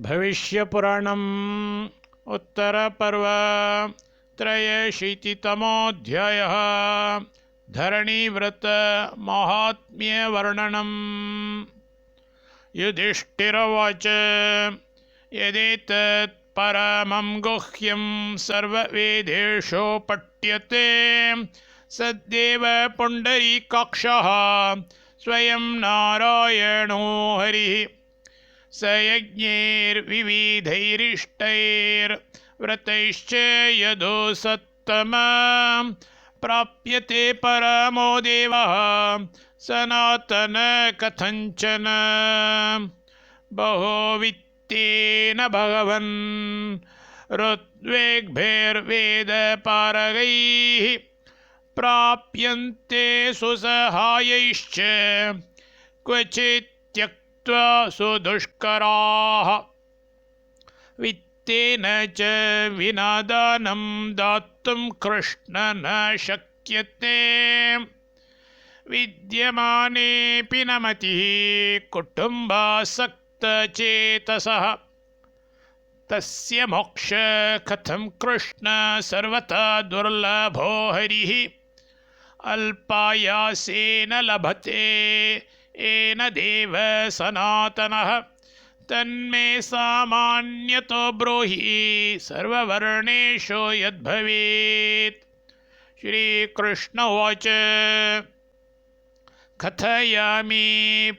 भविष्यपुराणम् उत्तरपर्व त्रयशीतितमोऽध्यायः धरणीव्रत माहात्म्यवर्णनम्। युधिष्ठिरोवाच यदेतत् परमं गुह्यं सर्ववेदेषु पठ्यते सद्देव पुण्डरीकाक्षः स्वयं नारायणो हरिः स यज्ञैर्विविधैरिष्टैर्व्रतैश्च यदो सत्तमा प्राप्यते परमो देवः सनातन कथञ्चन बहुवित्तेन भगवन् ऋत्वेग्भैर्वेदपारगैः प्राप्यन्ते सुसहायैश्च क्वचित् त्यक्त्वा सुदुष्कराः वित्तेन च विना दानं दातुं कृष्ण न शक्यते विद्यमानेऽपि न मतिः कुटुम्बासक्तचेतसः तस्य मोक्ष कथं कृष्ण सर्वथा दुर्लभो हरिः अल्पायासेन लभते येन देव सनातनः तन्मे सामान्यतो ब्रूहि सर्ववर्णेषु यद्भवेत्। श्रीकृष्ण उवाच कथयामि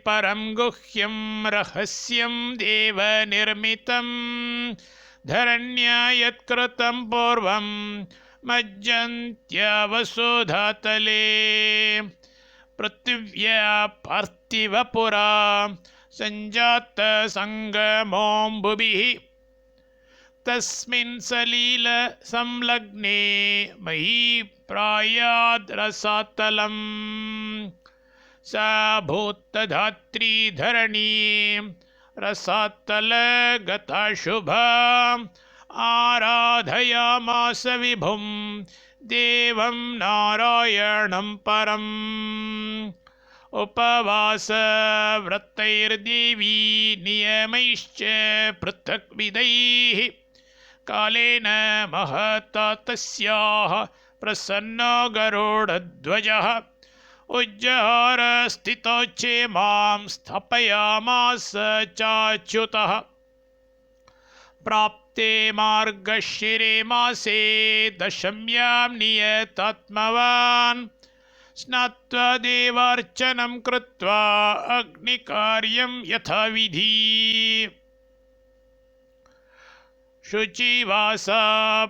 परं गुह्यं रहस्यं देवनिर्मितं धरण्या यत्कृतं पूर्वं मज्जन्त्यवसुधातले पृथिव्या पार्थिवपुरा सञ्जातसङ्गमोऽम्बुभिः तस्मिन् सलील संलग्ने महीप्रायाद्रसातलं सा भूतधात्री धरणी रसातलगता शुभा आराधयामास विभुं देवं नारायणं परम् उपवासव्रतैर्देवी नियमैश्च पृथक्विधैः कालेन महता तस्याः प्रसन्नो गरुडध्वजः उज्जहार स्थितो क्षेमां स्थापयामास चाच्युतः प्राप्ते मार्गशिरे मासे दशम्यां नियतात्मवान् स्नात्वा देवार्चनं कृत्वा अग्निकार्यं यथाविधि शुचिवासा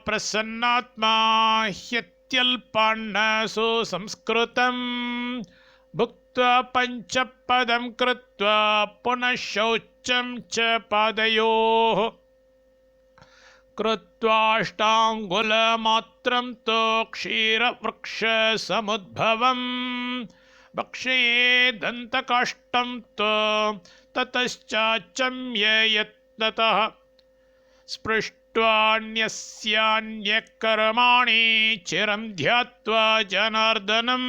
प्रसन्नात्मा ह्यत्यल्पान्न सुसंस्कृतं भुक्त्वा पञ्चपदं कृत्वा पुनः शौचं च पादयोः कृत्वाष्टाङ्गुलमात्रं तु क्षीरवृक्षसमुद्भवं भक्षयेदन्तकाष्ठं तु ततश्चाचम्य यत्नतः स्पृष्ट्वान्यस्यान्यकर्माणि चिरं ध्यात्वा जनार्दनं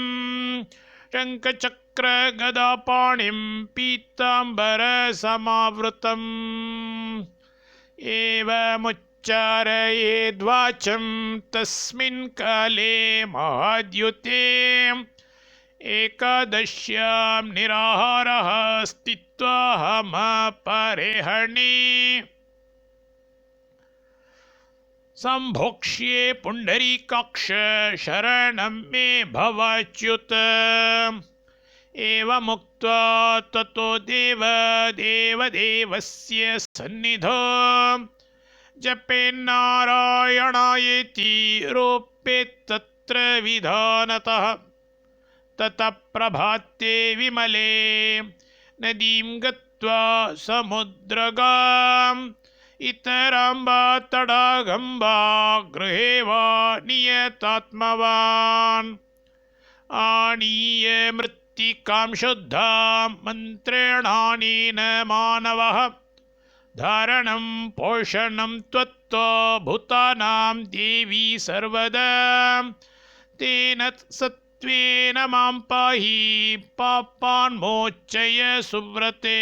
शङ्खचक्रगदापाणिं पीताम्बरसमावृतम् एवमुच्चारयेद्वाचं तस्मिन् काले महाद्युते एकादश्यां निराहारः स्थित्वाहमपरेहणे सम्भोक्ष्ये पुण्डरीकाक्ष शरणं मे भवाच्युत एवमुक्त्वा ततो देवदेवस्य सन्निधौ जपेन्नारायणायेति रूपेत्तत्र विधानतः ततः प्रभाते विमले नदीं गत्वा समुद्रगाम् इतराम्बा तडागम्बा गृहे वा नियतात्मवान् आनीय मृत्तिकां शुद्धां मन्त्रेणानेन मानवः धारणं पोषणं त्वत्तो भूतानां देवी सर्वदा तेन सत्त्वेन मां पाहि पापान्मोचय सुव्रते।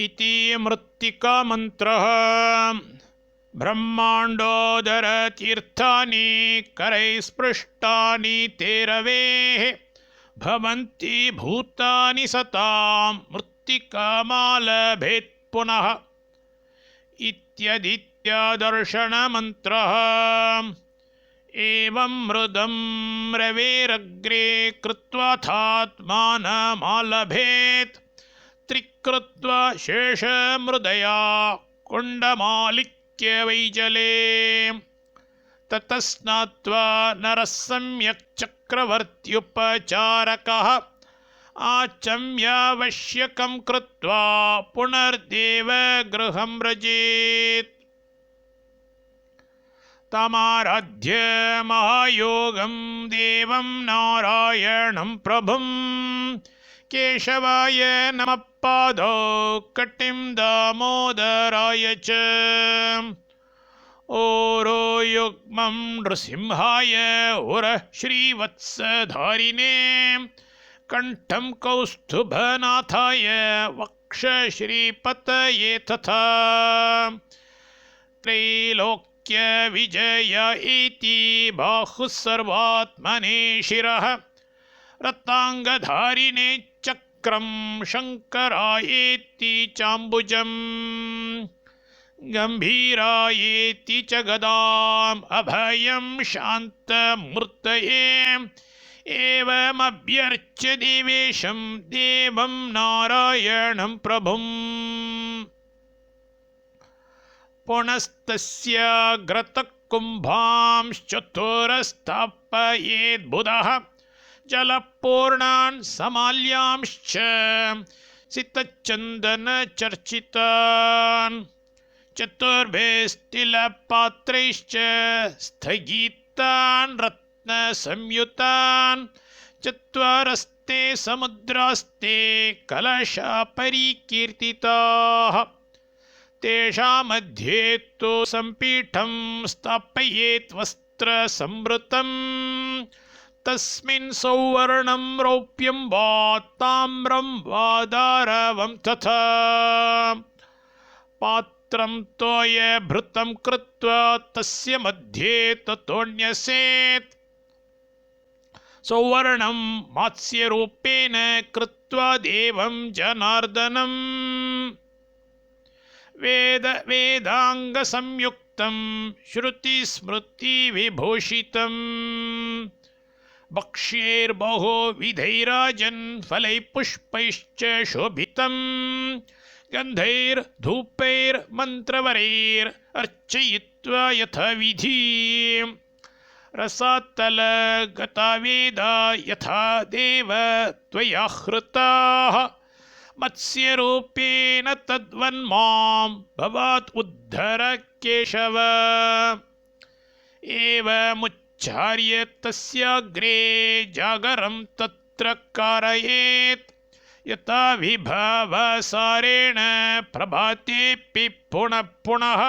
इति मृत्तिकामन्त्रः। ब्रह्माण्डोदरतीर्थानि करैः स्पृष्टानि ते रवेः भवन्ति भूतानि सतां मृत्तिकामालभेत् पुनः इत्यदित्यदर्शनमन्त्रः। एवं मृदं रवेरग्रे कृत्वाथात्मानमालभेत् त्रिकृत्वा शेषमृदया कुण्डमालिक्य वैजले ततः स्नात्वा नरः सम्यक् चक्रवर्त्युपचारकः आचम्यावश्यकं कृत्वा पुनर्देवगृहं व्रजेत्। तमाराध्य महायोगं देवं नारायणं प्रभुं केशवाय नमः पादौ कटिं दामोदराय च ओरोयुग्मं नृसिंहाय उरः श्रीवत्सधारिणे कंठं कौस्तुभनाथाय वक्षश्रीपतये तथा त्रैलोक्यविजय इति बाहुः सर्वात्मने शिरः रत्नाङ्गधारिणे चक्रं शङ्करायेति चाम्बुजम् गम्भीरायेति च गदाम् अभयं शान्तमूर्तये एवमभ्यर्च्य देवेशं देवं नारायणं प्रभुम्। पुनस्तस्य घृतकुम्भांश्चतुरस्थापयेद्बुधः जलपूर्णान् समाल्यांश्च सितचन्दनचर्चितान् चतुर्भिस्तिलपात्रैश्च स्थगितान् रत्नसंयुतान् चत्वारस्ते समुद्रास्ते कलशा परिकीर्तिताः तेषां मध्ये तु सम्पीठं स्थापयेत् वस्त्रसंवृतं तस्मिन् सौवर्णं रौप्यं वा ताम्रं वा दारवं तथा पात्रं तोयभृतं कृत्वा तस्य मध्ये ततोऽन्यसेत् सौवर्णं मात्स्यरूपेण कृत्वा देवं जनार्दनं वेदाङ्गसंयुक्तं श्रुतिस्मृतिविभूषितं भक्ष्यैर्बहुविधैराजन् फलैः पुष्पैश्च शोभितं गन्धैर्धूपैर्मन्त्रवरैर्अर्चयित्वा यथाविधि रसातलगता वेदा यथा देव त्वया हृताः मत्स्यरूपेण तद्वन्मां भवात् उद्धर केशव एवमुच्चार्य तस्याग्रे जागरं तत्र कारयेत् यथा विभवसारेण प्रभातेऽपि पुनः पुनः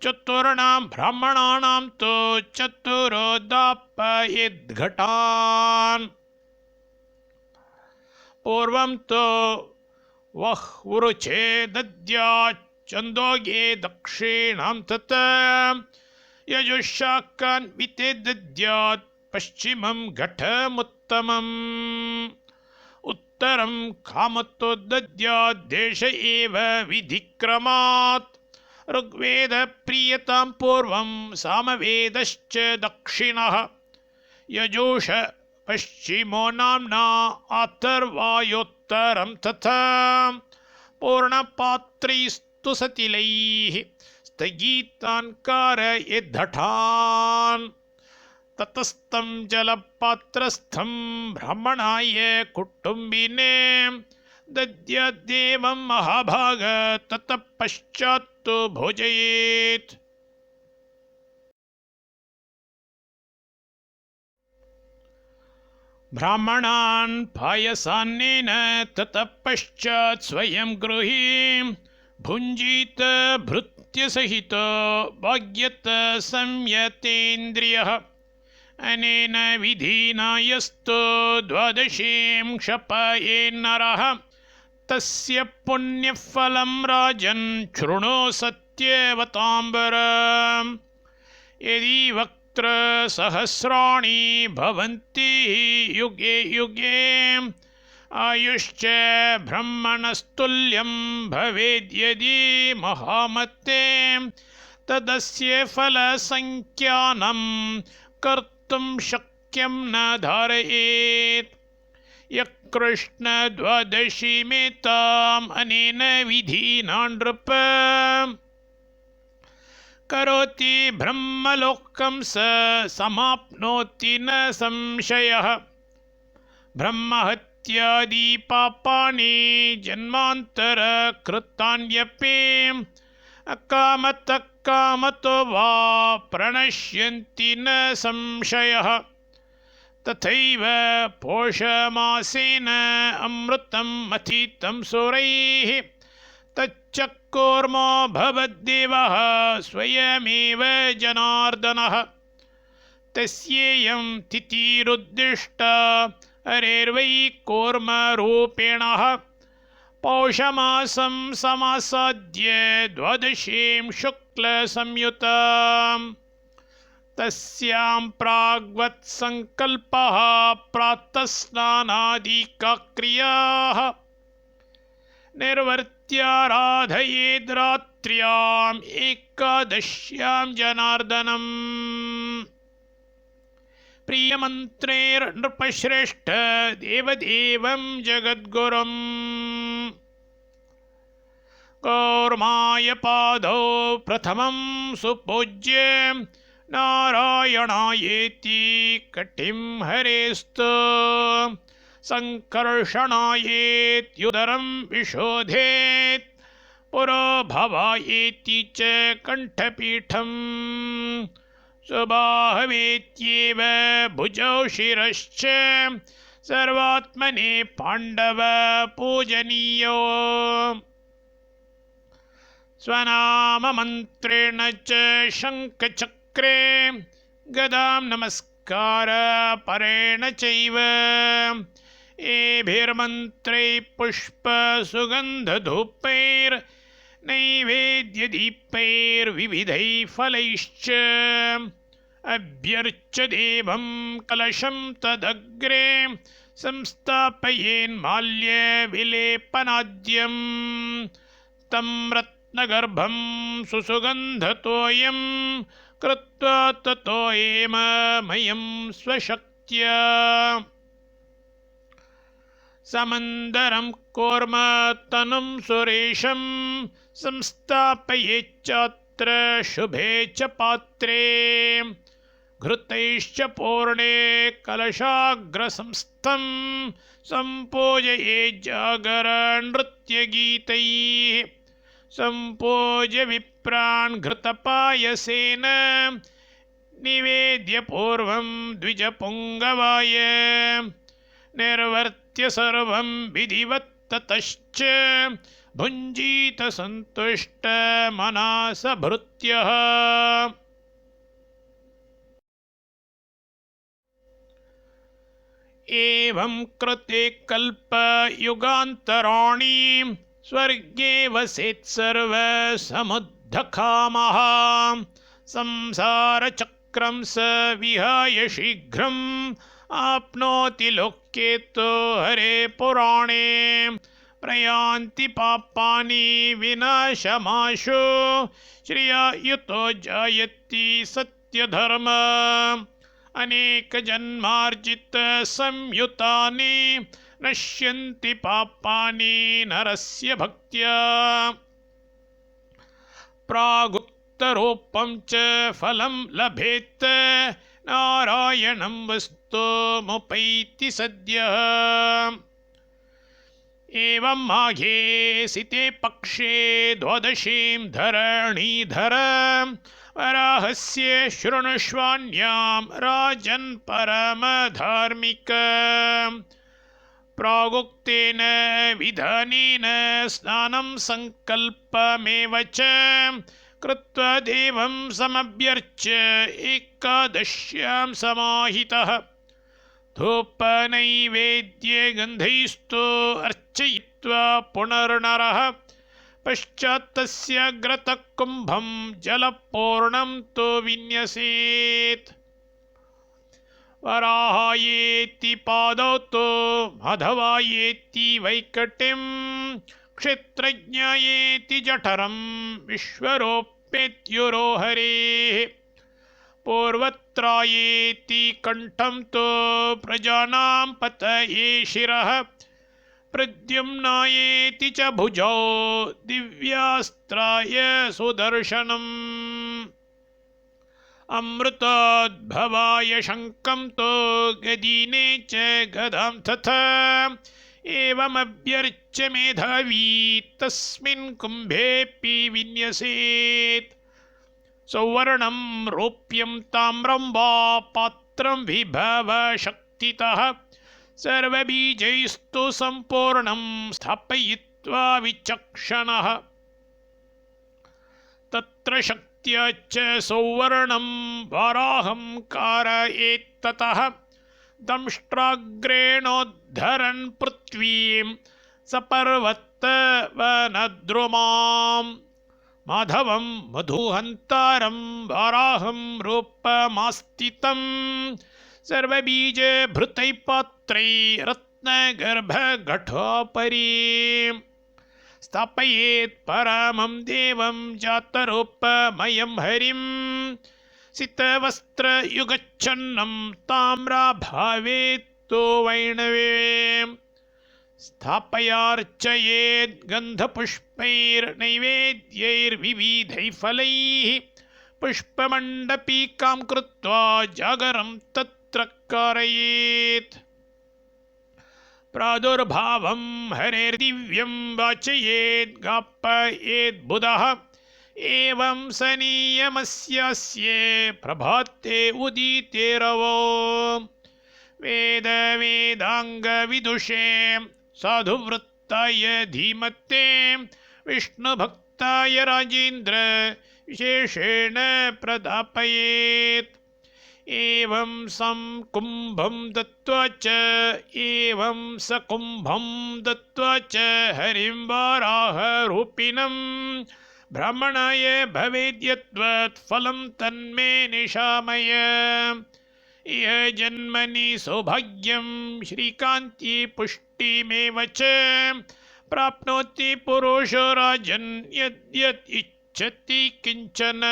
चतुर्णां ब्राह्मणानां तु चतुरोदापयेद्घटान् पूर्वं तु वह्वृचे दद्याच्चन्दोगे दक्षिणां तथा यजुःशाकान्विते दद्यात् पश्चिमं घटमुत्तमम् उत्तरं कामतो दद्यात् देश एव विधिक्रमात् ऋग्वेदप्रियतां पूर्वं सामवेदश्च दक्षिणः यजुष पश्चिमो नाम्ना अथर्वायोत्तरं तथा पूर्णपात्रैस्तु सतिलैः स्थगितान् कारयेद्धठान् ततस्तं जलपात्रस्थं ब्राह्मणाय कुटुम्बिने दद्याद्देवं महाभाग ततः पश्चात्तु भोजयेत्। ब्राह्मणान् पायसान्नेन ततः पश्चात् स्वयं गृही भुञ्जीत भृत्यसहितो भाग्यत संयतेन्द्रियः अनेन विधिना यस्तो द्वादशीं क्षपयेन्नरः तस्य पुण्यफलं राजन् शृणु सत्यवताम्बर। यदि वक्त्रसहस्राणि भवन्ति युगे युगे आयुश्च ब्रह्मणस्तुल्यं भवेद्यदि महामते तदस्य फलसंख्यानं कर्तुं शक्यं न धारयेत्। यकृष्णद्वादशीमेताम् अनेन विधिना नृप करोति ब्रह्मलोकं स समाप्नोति न संशयः। ब्रह्महत्यादि पापानि जन्मान्तरकृतान्यपि अकामतः कामतो वा प्रणश्यन्ति न संशयः। तथैव पौषमासेन अमृतं मथितं सुरैः तच्चक्कोर्मो भवद्देवः स्वयमेव जनार्दनः। तस्येयं तिथिरुद्दिष्टा हरेर्वै कूर्मरूपिणः पौषमासं समासाद्य द्वादशीं शुक्लसंयुताम्। तस्यां प्राग्वत्सङ्कल्पः प्रातस्नानादिक्रियाः निर्वर्त्याराधयेद् रात्र्याम् एकादश्यां जनार्दनम्। प्रियमन्त्रैर्नृपश्रेष्ठ देवदेवं जगद्गुरुम्। कौर्माय पादौ प्रथमं सुपूज्य नारायणायेति कटिं हरेस्तु सङ्कर्षणायेत्युदरं विशोधेत् पुरो भवायेति च कण्ठपीठम् स्वबाहवेत्येव भुजौ शिरश्च सर्वात्मने पाण्डव पूजनीयो स्वनाममन्त्रेण च शङ्खचक्रे गदां नमस्कार परेण चैव एभिर्मन्त्रैः पुष्पसुगन्धधूपैर्नैवेद्यदीपैर्विविधैः फलैश्च अभ्यर्च्य देवं कलशं तदग्रे संस्थापयेन्माल्यविलेपनाद्यं तं रत्नगर्भं सुसुगन्धतोयं कृत्वा ततो हेममयं स्वशक्त्या समन्दरं कूर्म तनुं सुरेशं संस्थापयेच्चात्र शुभे च पात्रे घृतैश्च पूर्णे कलशाग्रसंस्थं सम्पूजये जागरणनृत्यगीतैः सम्पूज्य विप्रान् घृतपायसेन निवेद्य पूर्वं द्विजपुङ्गवाय निर्वर्त्य सर्वं विधिवत् ततश्च भुञ्जीत सन्तुष्टमनः भृत्यः। एवं कृते कल्पयुगान्तराणि स्वर्गे वसेत् सर्वसमुद्धकामः संसारचक्रं स विहाय शीघ्रम् आप्नोति लोके तु हरे पुराणे प्रयान्ति पापानि विनाशमाशु श्रिया युतो जायति सत्यधर्म अनेकजन्मार्जित संयुतानि नश्यन्ति पापानि नरस्य भक्त्या प्रागुक्तरूपं च फलं लभेत् नारायणं वस्तुमुपैति सद्यः। एवं माघे सिते पक्षे द्वादशीं धरणीधर वराहस्य शृणुष्वाण्यां राजन् परमधार्मिक प्रागुक्तेन विधानेन स्नानं सङ्कल्पमेव च कृत्वा देवं समभ्यर्च्य एकादश्यां समाहितः धूपनैवेद्यगन्धैस्तु अर्चयित्वा कृत्वा पुनर्नरः पश्चात्तस्य ग्रतः कुम्भं जलपूर्णं तु विन्यसेत्। वराहायेति पादौ तु माधवायेति वैकटिं क्षेत्रज्ञायेति जठरं विश्वरूपेत्युरो हरेः। पूर्वत्रायेति कण्ठं तु प्रजानां पतये शिरः प्रद्युम्नायेति च भुजौ दिव्यास्त्राय सुदर्शनम्। अमृतोद्भवाय शङ्खं तु गदीने च गदां तथा एवमभ्यर्च्य मेधावी तस्मिन् कुम्भेऽपि विन्यसेत्। सौवर्णं रौप्यं ताम्रं वा पात्रं विभवशक्तितः सर्वबीजैस्तु सम्पूर्णं स्थापयित्वा विचक्षणः। तत्र शक्त्या च सौवर्णं वाराहं कारयेत्ततः दंष्ट्राग्रेणोद्धरन् पृथ्वीं सपर्वतवनद्रुमां माधवं मधुहन्तारं वाराहं रूपमास्थितं सर्वबीजभृतैः पात्रैः रत्नगर्भघटोपरि स्थापयेत् परमं देवं जातरूपमयं हरिं सितवस्त्रयुगच्छन्नं ताम्राभावेत्तु वैणवे स्थापयार्चयेत् गन्धपुष्पैर्नैवेद्यैर्विविधैः फलैः पुष्पमण्डपीकां कृत्वा जागरं तत्र कारयेत्। प्रादुर्भावं हरेर्दिव्यं वाचयेत् गापयेत् बुधः एवं स नियमस्यास्ये प्रभाते उदिते रवो वेदाङ्गविदुषे साधुवृत्ताय धीमते विष्णुभक्ताय राजेन्द्र विशेषेण प्रदापयेत्। एवं कुम्भं दत्त्वा च एवं स कुम्भं दत्त्वा च हरिं वाराहरूपिणं ब्राह्मणाय भवेद्यत्वत् फलं तन्मे निशामय। इह जन्मनि सौभाग्यं श्रीकान्ति पुष्टिमेव च प्राप्नोति पुरुषो राजन् यद्यत् इच्छति किञ्चन।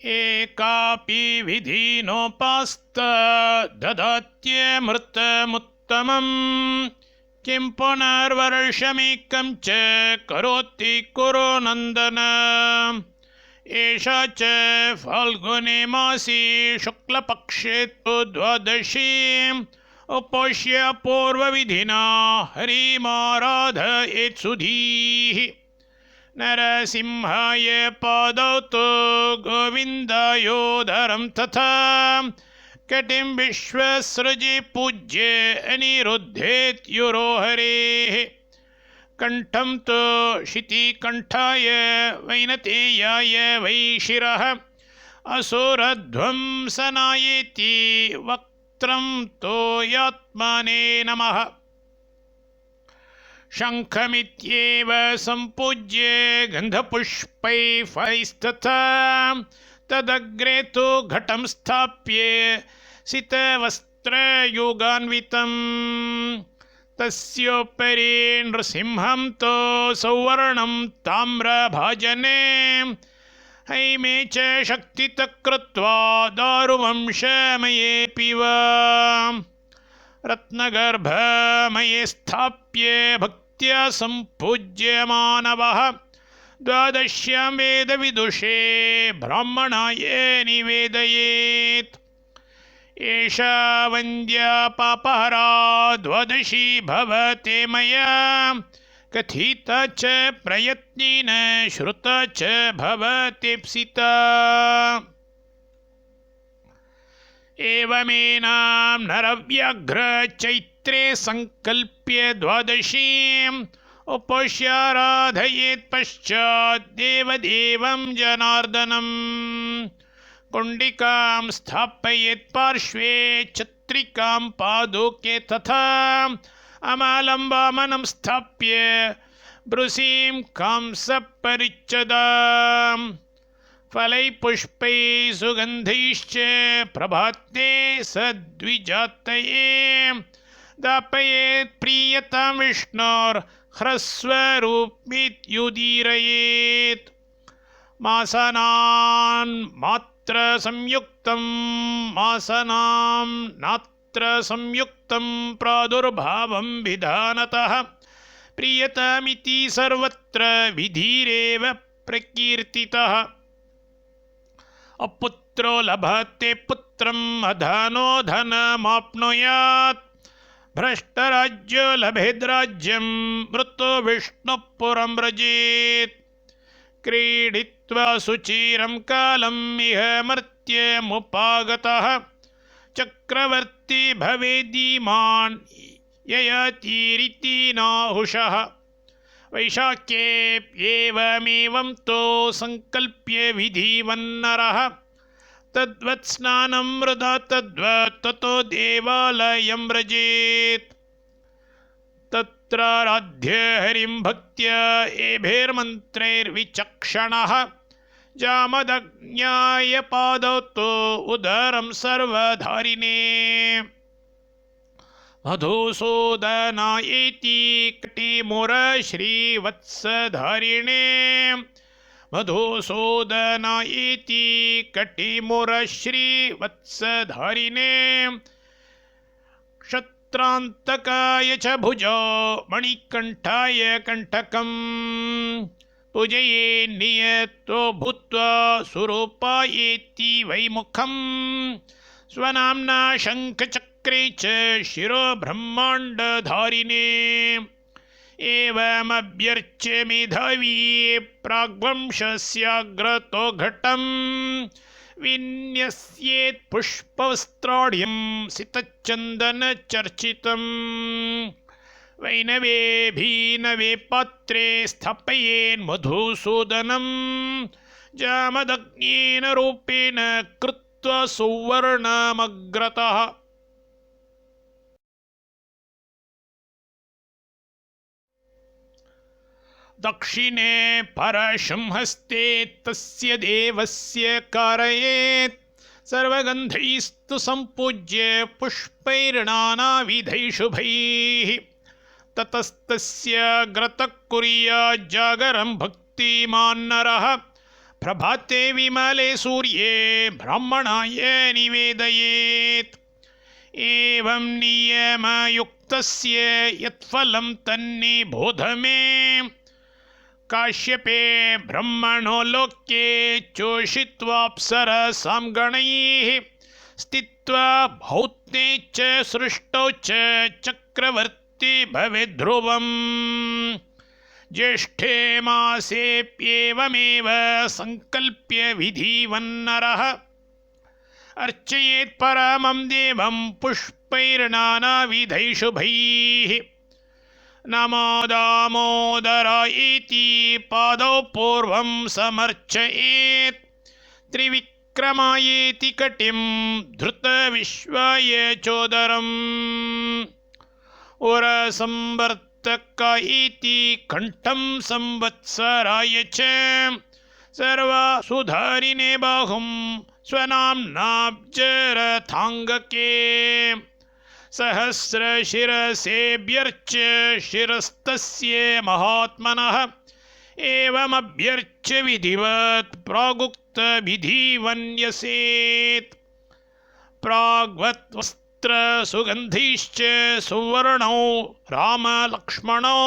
एकापि विधिनोपास्त ददात्यमृतमुत्तमम् किं पुनर्वर्षमेकं च करोति कुरु नन्दन। एषा च फाल्गुने मासि शुक्लपक्षे तु द्वादशी उपोष्य पूर्वविधिना हरिमाराधयेत् सुधीः। नरसिंहाय पादौ तु गोविन्दायोदरं तथा कटिं विश्वसृजे पूज्य अनिरुद्धेत्युरो हरेः। कण्ठं तु शितिकण्ठाय वैनतेयाय वै शिरः असुरध्वंसनायेति वक्त्रं तोयात्मने नमः। शङ्खमित्येव सम्पूज्य गन्धपुष्पैः फलैस्तथा तदग्रे तु घटं स्थाप्य सितवस्त्रयुगान्वितम् तस्योपरि नृसिंहं तु सौवर्णं ताम्रभाजने हैमे च शक्तितः कृत्वा दारुवंशमये वा रत्नगर्भमये स्थाप्य भक्त्या सम्पूज्य मानवः द्वादश्यां वेदविदुषे ब्राह्मणाय निवेदयेत्। एषा वन्द्या पापहरा द्वादशी भवते मया कथिता च प्रयत्नेन श्रुता च भवतेप्सिता। एवमेनां नरव्याघ्र चैत्रे संकल्प्य द्वादशीम् उपोष्याराधयेत् पश्चात् देवदेवं जनार्दनम्। कुण्डिकां स्थापयेत् पार्श्वे छत्रिकां पादुके तथा अमालं वामनं स्थाप्य ब्रूसीं कांसपरिच्छदाम् फलैः पुष्पैः सुगन्धैश्च प्रभाते सद्विजातये दापयेत् प्रीयतां विष्णोर्ह्रस्वरूपमित्युदीरयेत् मासनान् मात्र संयुक्तं प्रादुर्भावं विधानतः प्रीयतामिति सर्वत्र विधिरेव प्रकीर्तितः अपुत्रो लभते पुत्रम् अधनो धनमाप्नुयात् भ्रष्टराज्यो लभेद्राज्यं मृतो विष्णुपुरं व्रजेत् क्रीडित्वा सुचिरं कालम् इह मर्त्यमुपागतः चक्रवर्ती भवेदीमान् ययातिरिति नाहुषः वैशाख्येऽप्येवमेवं तो संकल्प्य विधिवन्नरः तद्वत् स्नानं मृदा तद्वत् ततो देवालयं व्रजेत् तत्राराध्य हरिं भक्त्या एभिर्मन्त्रैर्विचक्षणः जामदग्न्याय पादौ तो उदरं सर्वधारिणे मधुसूदनायेति कटिमुरश्रीवत्सधारिणे मधुसूदनायेति कटिमुरश्रीवत्सधारिणे क्षत्रान्तकाय च भुजो मणिकण्ठाय कण्ठकम् पूजये नियतो भूत्वा सुरूपायेति वैमुखम् स्वनाम्ना शङ्खचक्रे च शिरो ब्रह्माण्डधारिणे एवमभ्यर्च्य मेधावी प्राग्वंशस्याग्रतो घटम् विन्यस्येत् पुष्पवस्त्राढ्यं सितचन्दनचर्चितम् वैनवे पात्रे स्थापयेन् मधुसूदनं जामदग्नेन रूपेण कृत्वा सुवर्णमग्रतः दक्षिणे परशुं हस्ते तस्य देवस्य कारयेत् सर्वगन्धैस्तु सम्पूज्य पुष्पैर्नानाविधैः शुभैः ततस्तस्य ग्रतः कुर्यात् जागरं भक्तिमान् नरः प्रभाते विमले सूर्ये ब्राह्मणाय निवेदयेत् एवं नियमयुक्तस्य यत्फलं तन्निबोध मे काश्यपे ब्रह्मणो लोके चोषित्वाप्सरसां गणैः स्थित्वा भौते च सृष्टौ च चक्रवर्ती भवेत् ध्रुवम् ज्येष्ठे मासेऽप्येवमेव संकल्प्य विधिवन्नरः अर्चयेत् परमं देवं पुष्पैर्नानाविधैः शुभैः नमो दामोदरायेति पादौ पूर्वं समर्चयेत् त्रिविक्रमायेति कटिं धृतविश्वाय चोदरम् उरसंवर्तकायेति कण्ठं संवत्सराय च सर्वसुधारिणे बाहुं स्वनाम्नाब्जरथाङ्गके सहस्रशिरसेऽभ्यर्च्य शिरस्तस्य महात्मनः एवमभ्यर्च्य विधिवत् प्रागुक्तविधिवन्यसेत् प्राग्वत् वस्त्रसुगन्धैश्च सुवर्णौ रामलक्ष्मणौ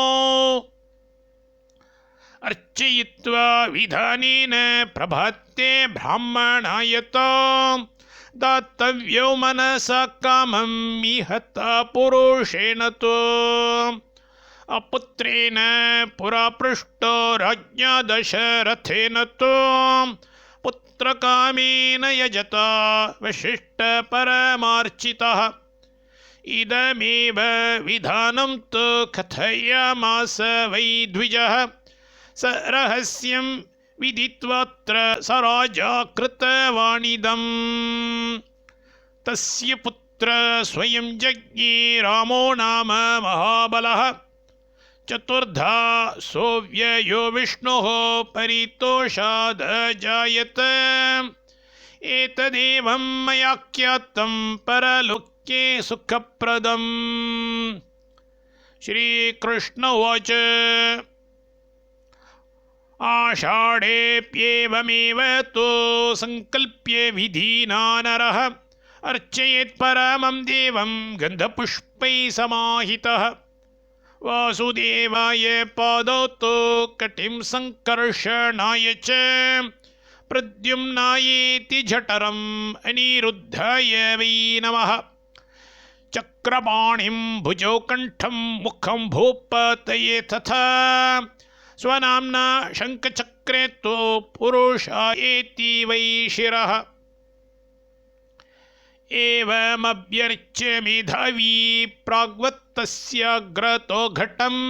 अर्चयित्वा विधानेन प्रभाते ब्राह्मणायतो दातव्यो मनसा कामं इहता पुरुषेण तो अपुत्रेण पुरा पृष्टो राज्ञा दशरथेन तो पुत्रकामेन यजता वसिष्ठपरमार्चितः इदमेव विधानं तो कथयामास वै द्विजः स रहस्यं विदित्वात्र स राजा कृतवानिदम् तस्य पुत्र स्वयं जज्ञे रामो नाम महाबलः चतुर्धा सोऽव्ययो विष्णोः परितोषादजायत एतदेवं मया ख्यातं परलोके सुखप्रदम्। श्रीकृष्ण उवाच आषाढेऽप्येवमेव तु संकल्प्य विधिना नरः अर्चयेत् परमं देवं गन्धपुष्पैः समाहितः वासुदेवाय पादौ तु कटिं संकर्षणाय च प्रद्युम्नायेति जठरम् अनिरुद्धाय वै नमः चक्रपाणिं भुजौ कण्ठं मुखं भूपतये तथा स्वनाम्ना शङ्खचक्रे तु पुरुषायेति वै शिरः एवमभ्यर्च्य मेधावी प्राग्वत्तस्याग्रतो घटम्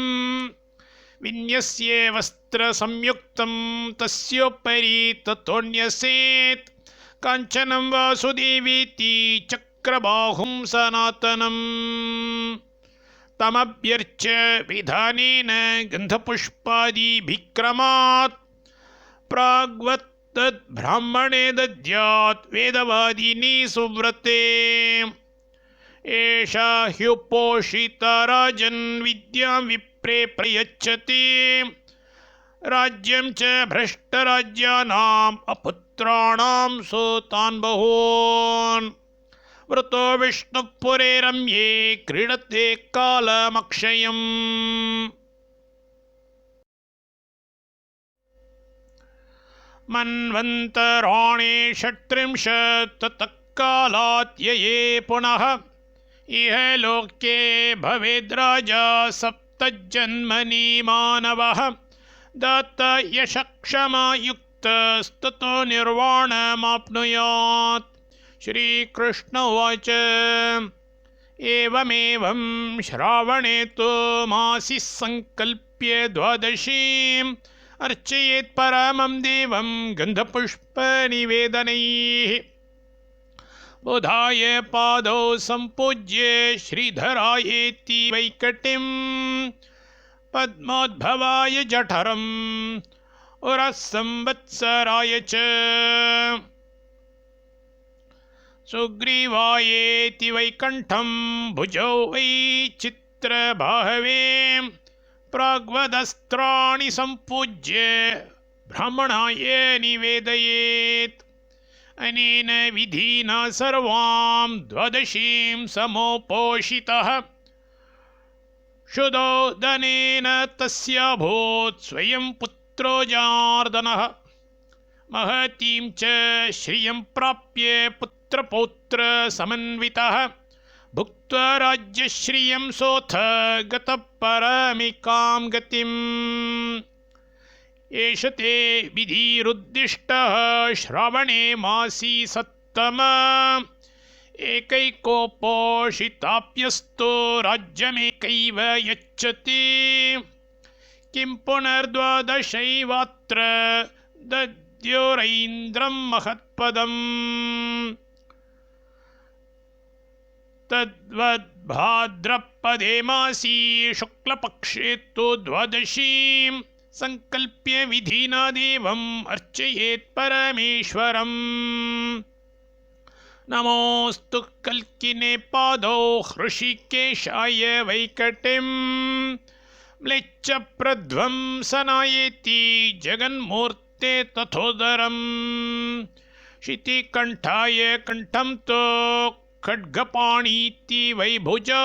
विन्यस्य वस्त्रसंयुक्तं तस्योपरि ततोऽन्यसेत् काञ्चनं वासुदेवेति चक्रबाहुं सनातनम् तमभ्यर्च्य विधानेन गन्धपुष्पादिभिक्रमात् प्राग्वत्तद्ब्राह्मणे दद्यात् वेदवादिनी सुव्रते एषा ह्युपोषिता राजन् विद्यां विप्रे प्रयच्छति राज्यं च भ्रष्टराज्यानाम् अपुत्राणां सुतान् बहून् वृतो विष्णुपुरे रम्ये क्रीडते कालमक्षयम्। मन्वन्तराणि षट्त्रिंशत् ततः कालात् यये पुनः इह लोके भवेद्राजा सप्तजन्मनि मानवः दाता यशक्षमायुक्तस्ततो निर्वाणमाप्नुयात्। श्रीकृष्ण उवाच एवमेवं श्रावणे तु मासि संकल्प्य द्वादशीम् अर्चयेत् परमं देवं गन्धपुष्पनिवेदनैः बुधाय पादौ सम्पूज्य श्रीधरायेति वैकटिं पद्मोद्भवाय जठरम् उरसंवत्सराय च सुग्रीवायेति वैकण्ठं भुजौ वै चित्रबाहवे प्राग्वदस्त्राणि सम्पूज्य ब्राह्मणाय निवेदयेत्। अनेन विधिना सर्वां द्वादशीं समोपोषितः शुद्धोदनेन तस्याभूत् स्वयं पुत्रो जनार्दनः महतीं च श्रियं प्राप्य पुत्रपौत्र समन्वितः भुक्त्वा राज्यश्रियं सोऽथ गतः परमिकां गतिम्। एष ते विधिरुद्दिष्टः श्रावणे मासि सत्तम एकैकोपोषिताप्यस्तो राज्यमेकैव यच्छति किं पुनर्द्वादशैवात्र दद्योरैन्द्रं महत्पदम्। तद्वद्भाद्रपदे मासि शुक्लपक्षे तु द्वादशीं संकल्प्य विधिना देवम् अर्चयेत् परमेश्वरम्। नमोऽस्तु कल्किने पादौ हृषिकेशाय वैकटिं म्लेच्छप्रध्वंसनायेति जगन्मूर्ते तथोदरम् शितिकण्ठाय कण्ठं तु खड्गपाणीति वैभुजा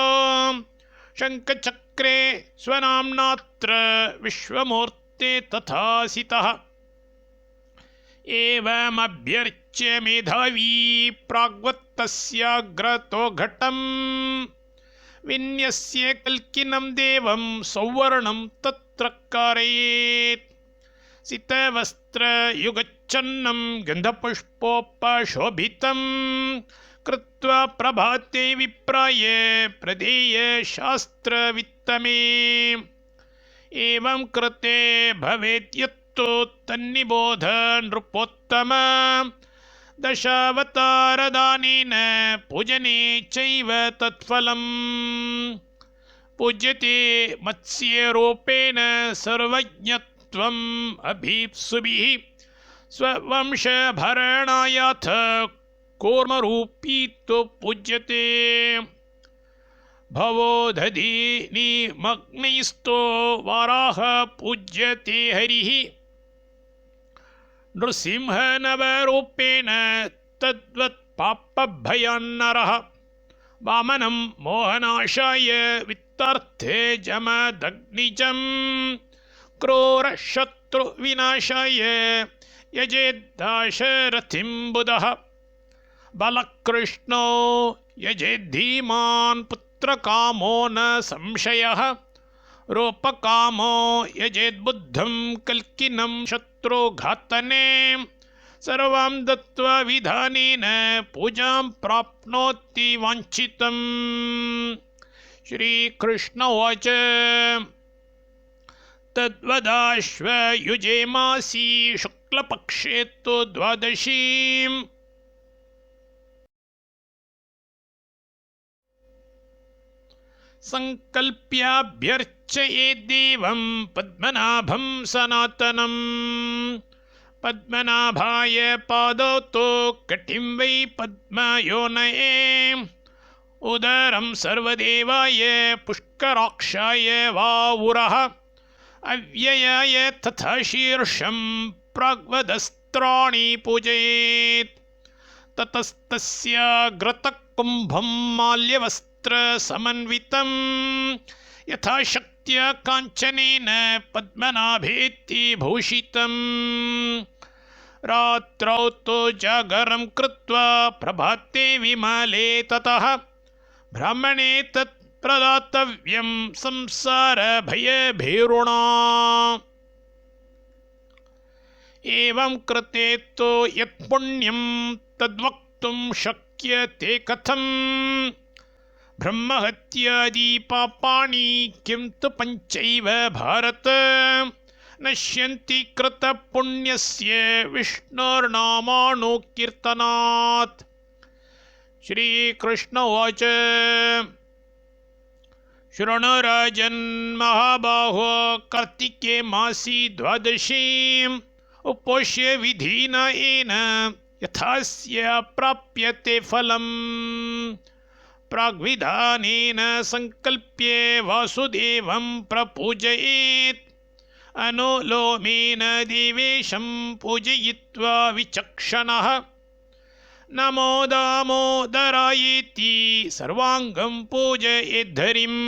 शङ्खचक्रे स्वनाम्नात्र विश्वमूर्ते तथासितः एवमभ्यर्च्य मेधावी प्राग्वत्तस्याग्रतो घटम् विन्यस्य कल्किनं देवं सौवर्णं तत्र कारयेत्। सितवस्त्रयुगच्छन्नं गन्धपुष्पोपशोभितं कृत्वा प्रभाते विप्राय प्रदेय शास्त्रवित्तमे। एवं कृते भवेत् यत् तत्तु तन्निबोध नृपोत्तम दशावतारदानेन पूजने चैव तत्फलम् पूज्यते मत्स्यरूपेण सर्वज्ञत्वम् अभीप्सुभिः स्ववंशभरणायाथ कूर्मरूपी तु पूज्यते भवो दधीनिमग्नैस्तो वाराह पूज्यते हरिः नृसिंहनवरूपेण तद्वत् पापभयान्नरः वामनं मोहनाशाय वित्तार्थे जमदग्निजं क्रूरशत्रुविनाशाय यजेद्दाशरथिं बुधः बलकृष्णो यजेद्धीमान् पुत्रकामो न संशयः रूपकामो यजेद्बुद्धं कल्किनं शत्रुघातने सर्वां दत्त्वा विधानेन पूजां प्राप्नोति वाञ्छितम्। श्रीकृष्ण उवाच तद्वदाश्वयुजे मासी शुक्लपक्षे तु द्वादशीम् संकल्प्याभ्यर्चये देवं पद्मनाभं सनातनम् पद्मनाभाय पादौ तु कटिं वै पद्मयोनये उदरं सर्वदेवाय पुष्कराक्षाय वा उरः अव्ययाय तथा शीर्षं प्राग्वदस्त्राणि पूजयेत् ततस्तस्य घृतकुम्भं माल्यवस्त्रसमन्वितं यथाशक्त्या काञ्चनेन पद्मनाभेति भूषितम् रात्रौ तु जागरं कृत्वा प्रभाते विमले ततः ब्राह्मणे तत् प्रदातव्यं संसारभयभीरुणा एवं कृते तु यत्पुण्यं तद्वक्तुं शक्यते कथम् ब्रह्महत्यादि पापानि किं तु पञ्चैव भारत नश्यन्ति कृतपुण्यस्य विष्णोर्नामानुकीर्तनात्। श्रीकृष्ण उवाच शृणु राजन् महाबाहो कार्तिके मासी द्वादशीम् उपोष्य विधिना येन यथास्य प्राप्यते फलम् प्राग्विधानेन संकल्प्य वासुदेवं प्रपूजयेत् अनुलोमेन देवेशं पूजयित्वा विचक्षणः नमो दामोदरायेति सर्वाङ्गं पूजयेद्धरिम्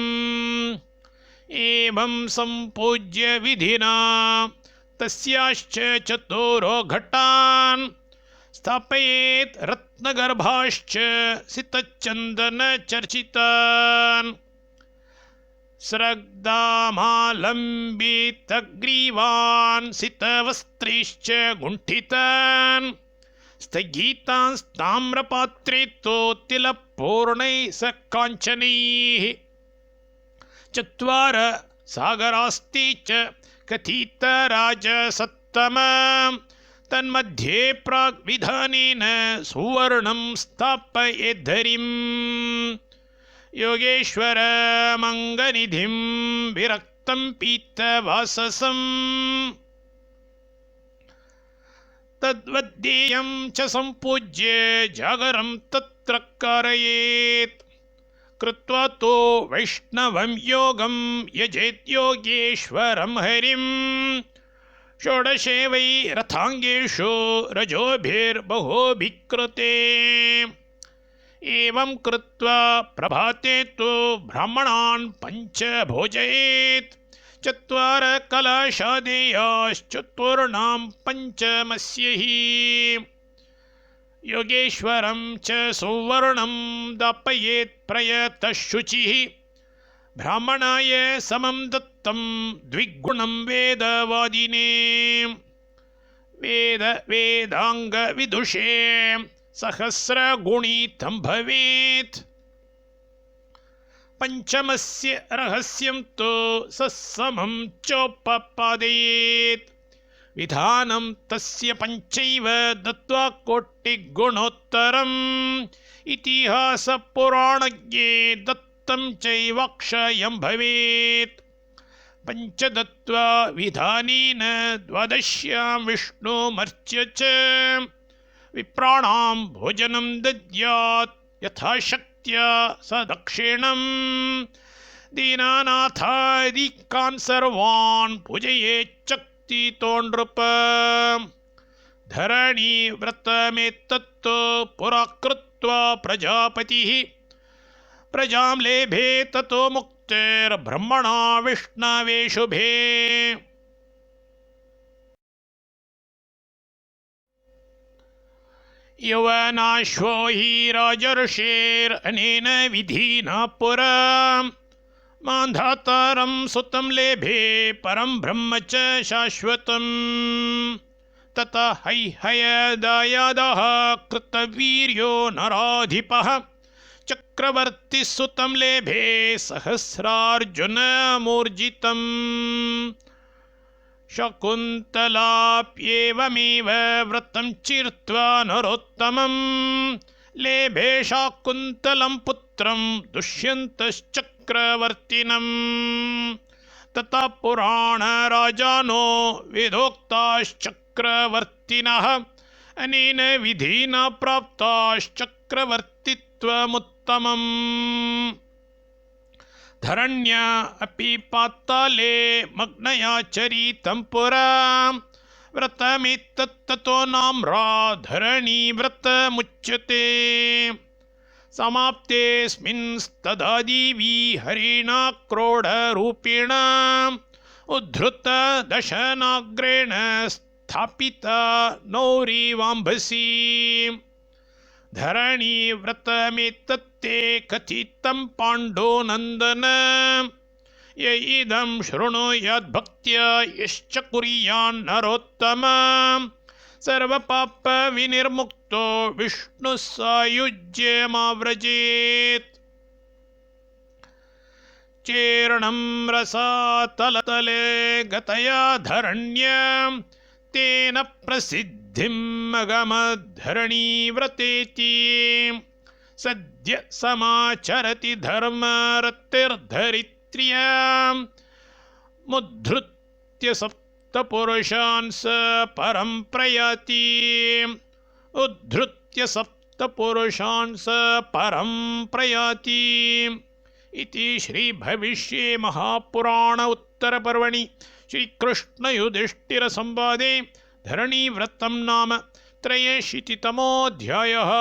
एवं सम्पूज्य विधिना तस्याश्च चतुरो घटान् स्थापयेत् रत्नगर्भाश्च सितचन्दनचर्चितान् स्रग्धामालम्बितग्रीवान् सितवस्त्रैश्च गुण्ठितान् स्थगितांस्ताम्रपात्रे तु तिलपूर्णैः स काञ्चनैः चत्वार सागरास्ते च कथितराजसत्तम तन्मध्ये प्राग्विधानेन सुवर्णं स्थापयेद्धरिम् योगेश्वरमङ्गनिधिं विरक्तं पीतवाससम् तद्वद्देयं च सम्पूज्य जागरं तत्र कारयेत् कृत्वा तो वैष्णवं योगं यजेत् योगेश्वरं हरिं षोडशे वै रथाङ्गेषु रजोभिर्बहुभिः कृते एवं कृत्वा प्रभाते तु ब्राह्मणान् पञ्च भोजयेत् चत्वार कलशादेयाश्चतुर्णां पञ्चमस्य हि योगेश्वरं च सुवर्णं दापयेत् प्रयतः शुचिः ब्राह्मणाय समं दत्तं द्विगुणं वेदवादिने वेदाङ्गविदुषे सहस्रगुणितं भवेत् पञ्चमस्य रहस्यं तु सत्समं चोपपादयेत् विधानं तस्य पञ्चैव दत्त्वा कोटिगुणोत्तरम् इतिहासपुराणज्ञे दत्तं चैवाक्षयं भवेत् पञ्च दत्त्वा विधानेन द्वादश्यां विष्णुमर्च्य च विप्राणां भोजनं दद्यात् यथाशक्त्या सदक्षिणम् दीनानाथादिकान् सर्वान् पूजयेच्चक्तितो नृप धरणी व्रतमेतत्तु पुरा कृत्वा प्रजापतिः प्रजां लेभे ततो मुक्तिर्ब्रह्मणा विष्णवे शुभे यवनाश्वो हि राजर्षेरनेन विधिना पुरा मान्धातारं सुतं लेभे परं ब्रह्म च शाश्वतम् ततः हैहयदायादः कृतवीर्यो नराधिपः चक्रवर्तिसुतं लेभे सहस्रार्जुनमूर्जितम् शकुन्तलाप्येवमेव व्रतं चित्वा नरोत्तमम् लेभे शाकुन्तलं पुत्रं दुष्यन्तश्चक्रवर्तिनम् तथा पुराणराजानो विधोक्ताश्चक्रवर्तिनः अनेन विधिना प्राप्ताश्चक्रवर्तित्वमुत्तमम् धरण्या अपि पाताले मग्नया चरितं पुरा व्रतमेतत्ततो नाम्रा धरणी व्रतमुच्यते समाप्तेऽस्मिंस्तदा देवी हरिणा क्रोडरूपिणा उद्धृत दशनाग्रेण स्थापिता नौरिवाम्भसि धरणी व्रतमेतत्ते कथितं पाण्डोनन्दन य इदं शृणुयाद्भक्त्या यश्च कुर्यान्नरोत्तम सर्वपापविनिर्मुक्तो विष्णुसायुज्यमाव्रजेत् चेर्णं रसातलतले गतया धरण्या तेन प्रसिद्धिं अगमद्धरणीव्रतेति सद्य समाचरति धर्मरतिर्धरित्र्याम् मुद्धृत्य सप्तपुरुषान् स परं प्रयाति उद्धृत्य सप्तपुरुषान् स परं प्रयाति इति श्रीभविष्ये महापुराण उत्तरपर्वणि श्रीकृष्णयुधिष्ठिरसंवादे धरणीव्रतं नाम 83तमोऽध्यायः।